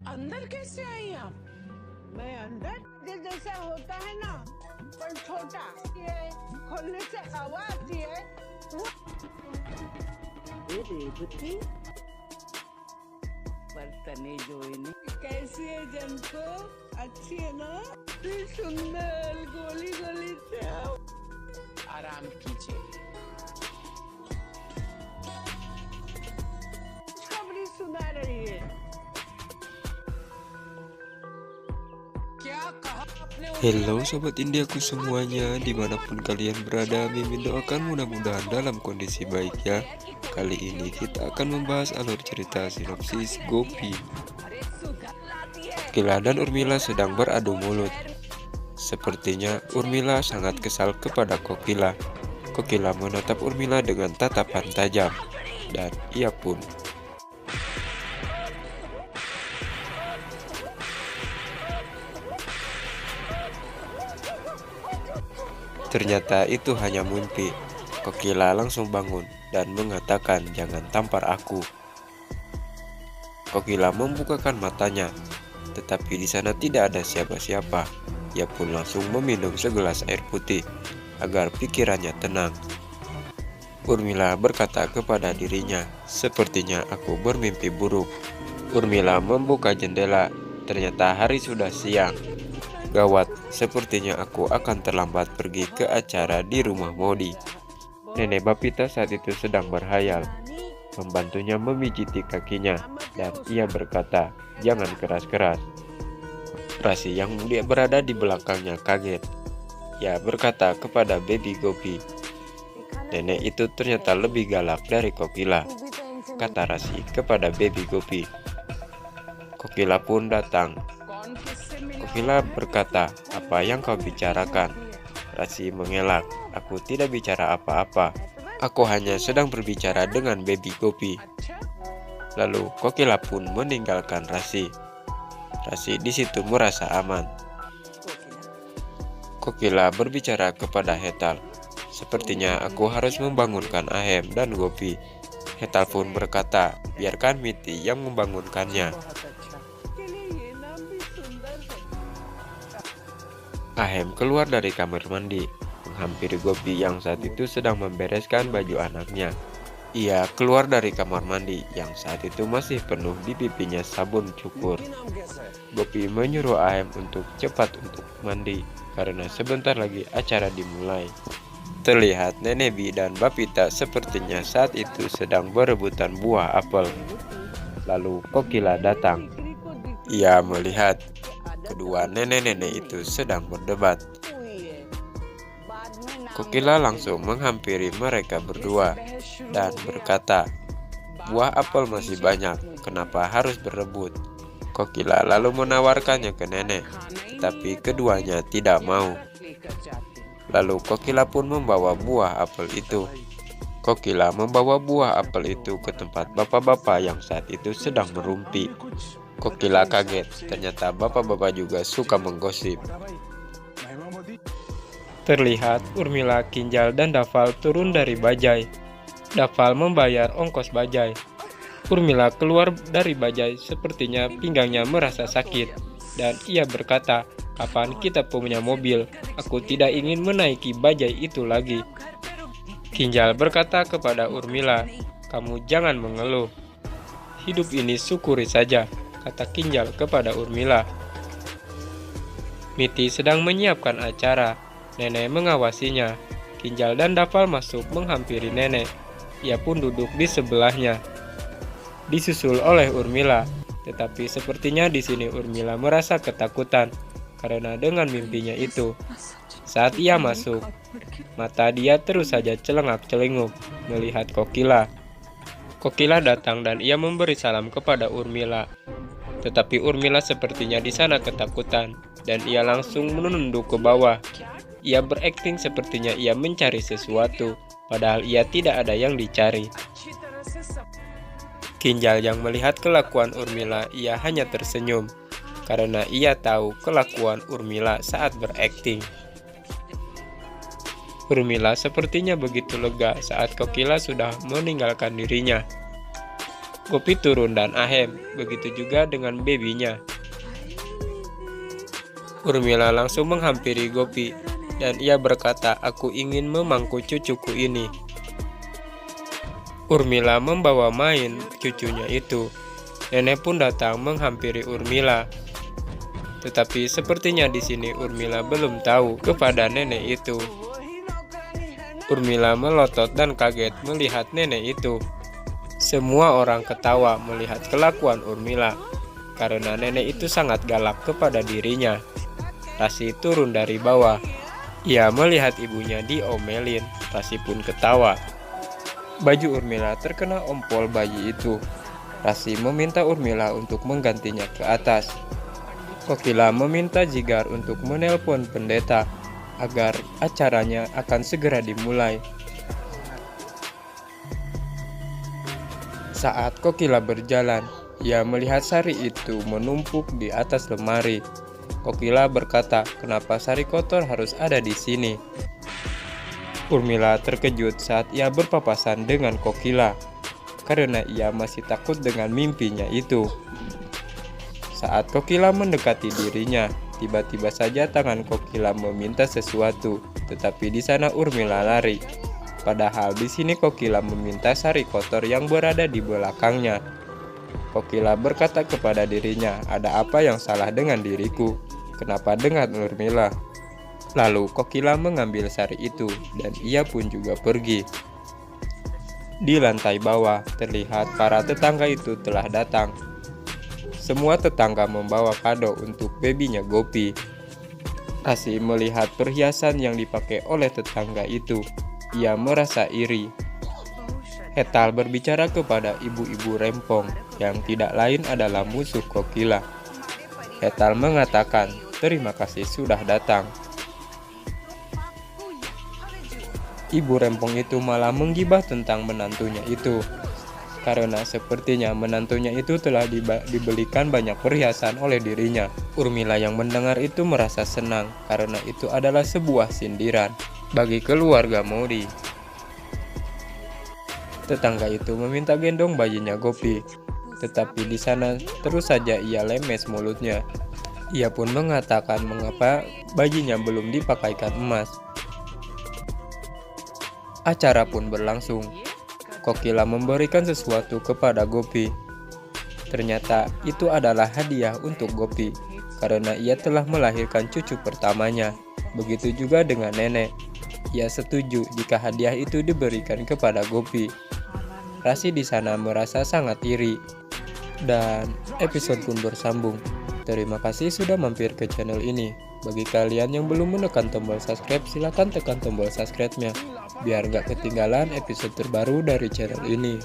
अंदर कैसे आई आप? मैं अंदर दिल जैसा होता है ना, पर छोटा ये खोलने से हवा आती है वो। रेवती बर्तने जो इन्हें कैसी है जनको, अच्छी है ना? सुंदर गोली गोली से आराम कीजिए। खबरी सुना रही है। Halo Sobat Indiaku semuanya, dimanapun kalian berada, Mimin doakan mudah-mudahan dalam kondisi baik ya. Kali ini kita akan membahas alur cerita sinopsis Gopi. Kokila dan Urmila sedang beradu mulut. Sepertinya Urmila sangat kesal kepada Kokila. Kokila menatap Urmila dengan tatapan tajam, dan ia pun ternyata itu hanya mimpi. Kokila langsung bangun dan mengatakan, "Jangan tampar aku." Kokila membukakan matanya, tetapi di sana tidak ada siapa-siapa. Ia pun langsung meminum segelas air putih agar pikirannya tenang. Urmila berkata kepada dirinya, "Sepertinya aku bermimpi buruk." Urmila membuka jendela. Ternyata hari sudah siang. Gawat, sepertinya aku akan terlambat pergi ke acara di rumah Modi. Nenek Bapita saat itu sedang berhayal. Membantunya memijiti kakinya, dan ia berkata, "Jangan keras-keras." Rasi yang dia berada di belakangnya kaget. Ia berkata kepada Baby Gopi, "Nenek itu ternyata lebih galak dari Kokila," kata Rasi kepada Baby Gopi. Kokila pun datang. Kokila berkata, "Apa yang kau bicarakan?" Rasi mengelak, "Aku tidak bicara apa-apa. Aku hanya sedang berbicara dengan Baby Gopi." Lalu Kokila pun meninggalkan Rasi. Rasi di situ merasa aman. Kokila berbicara kepada Hetal, "Sepertinya aku harus membangunkan Ahem dan Gopi." Hetal pun berkata, "Biarkan Miti yang membangunkannya." Ahem keluar dari kamar mandi, menghampiri Gopi yang saat itu sedang membereskan baju anaknya. Ia keluar dari kamar mandi yang saat itu masih penuh di pipinya sabun cukur. Gopi menyuruh Ahem untuk cepat untuk mandi, karena sebentar lagi acara dimulai. Terlihat Nenek Bi dan Bapita sepertinya saat itu sedang berebutan buah apel. Lalu Kokila datang. Ia melihat kedua nenek-nenek itu sedang berdebat. Kokila langsung menghampiri mereka berdua dan berkata, "Buah apel masih banyak, kenapa harus berebut?" Kokila lalu menawarkannya ke nenek, tetapi keduanya tidak mau. Lalu Kokila pun membawa buah apel itu. Kokila membawa buah apel itu ke tempat bapak-bapak yang saat itu sedang merumpi. Kokila kaget, ternyata bapak-bapak juga suka menggosip. Terlihat Urmila, Kinjal, dan Dafal turun dari bajai. Dafal membayar ongkos bajai. Urmila keluar dari bajai, sepertinya pinggangnya merasa sakit. Dan ia berkata, "Kapan kita punya mobil? Aku tidak ingin menaiki bajai itu lagi." Kinjal berkata kepada Urmila, "Kamu jangan mengeluh. Hidup ini syukuri saja," kata Kinjal kepada Urmila. Miti sedang menyiapkan acara. Nenek mengawasinya. Kinjal dan Dafal masuk menghampiri nenek. Ia pun duduk di sebelahnya, disusul oleh Urmila. Tetapi sepertinya di sini Urmila merasa ketakutan karena dengan mimpinya itu. Saat ia masuk, mata dia terus saja celengak-celinguk melihat Kokila. Kokila datang dan ia memberi salam kepada Urmila. Tetapi Urmila sepertinya di sana ketakutan dan ia langsung menunduk ke bawah. Ia berakting sepertinya ia mencari sesuatu, padahal ia tidak ada yang dicari. Kinjal yang melihat kelakuan Urmila, ia hanya tersenyum karena ia tahu kelakuan Urmila saat berakting. Urmila sepertinya begitu lega saat Kokila sudah meninggalkan dirinya. Gopi turun dan ahem, begitu juga dengan babynya. Urmila langsung menghampiri Gopi dan ia berkata, "Aku ingin memangku cucuku ini." Urmila membawa main cucunya itu. Nenek pun datang menghampiri Urmila. Tetapi sepertinya di sini Urmila belum tahu kepada nenek itu. Urmila melotot dan kaget melihat nenek itu. Semua orang ketawa melihat kelakuan Urmila, karena nenek itu sangat galak kepada dirinya. Rasi turun dari bawah. Ia melihat ibunya diomelin. Rasi pun ketawa. Baju Urmila terkena ompol bayi itu. Rasi meminta Urmila untuk menggantinya ke atas. Kokila meminta Jigar untuk menelpon pendeta agar acaranya akan segera dimulai. Saat Kokila berjalan, ia melihat sari itu menumpuk di atas lemari. Kokila berkata, "Kenapa sari kotor harus ada di sini?" Urmila terkejut saat ia berpapasan dengan Kokila, karena ia masih takut dengan mimpinya itu. Saat Kokila mendekati dirinya, tiba-tiba saja tangan Kokila meminta sesuatu, tetapi di sana Urmila lari. Padahal di sini Kokila meminta sari kotor yang berada di belakangnya. Kokila berkata kepada dirinya, "Ada apa yang salah dengan diriku? Kenapa dengan Urmila?" Lalu Kokila mengambil sari itu dan ia pun juga pergi. Di lantai bawah terlihat para tetangga itu telah datang. Semua tetangga membawa kado untuk bebinya Gopi. Rasi melihat perhiasan yang dipakai oleh tetangga itu. Ia merasa iri. Hetal berbicara kepada ibu-ibu rempong yang tidak lain adalah musuh Kokila. Hetal mengatakan, "Terima kasih sudah datang." Ibu rempong itu malah menggibah tentang menantunya itu, karena sepertinya menantunya itu telah dibelikan banyak perhiasan oleh dirinya. Urmila yang mendengar itu merasa senang, karena itu adalah sebuah sindiran bagi keluarga Modi. Tetangga itu meminta gendong bayinya Gopi, tetapi di sana terus saja ia lemes mulutnya. Ia pun mengatakan mengapa bayinya belum dipakaikan emas. Acara pun berlangsung. Kokila memberikan sesuatu kepada Gopi. Ternyata itu adalah hadiah untuk Gopi, karena ia telah melahirkan cucu pertamanya. Begitu juga dengan nenek. Ia setuju jika hadiah itu diberikan kepada Gopi. Rasi di sana merasa sangat iri. Dan episode pun bersambung. Terima kasih sudah mampir ke channel ini. Bagi kalian yang belum menekan tombol subscribe, silahkan tekan tombol subscribe-nya biar gak ketinggalan episode terbaru dari channel ini.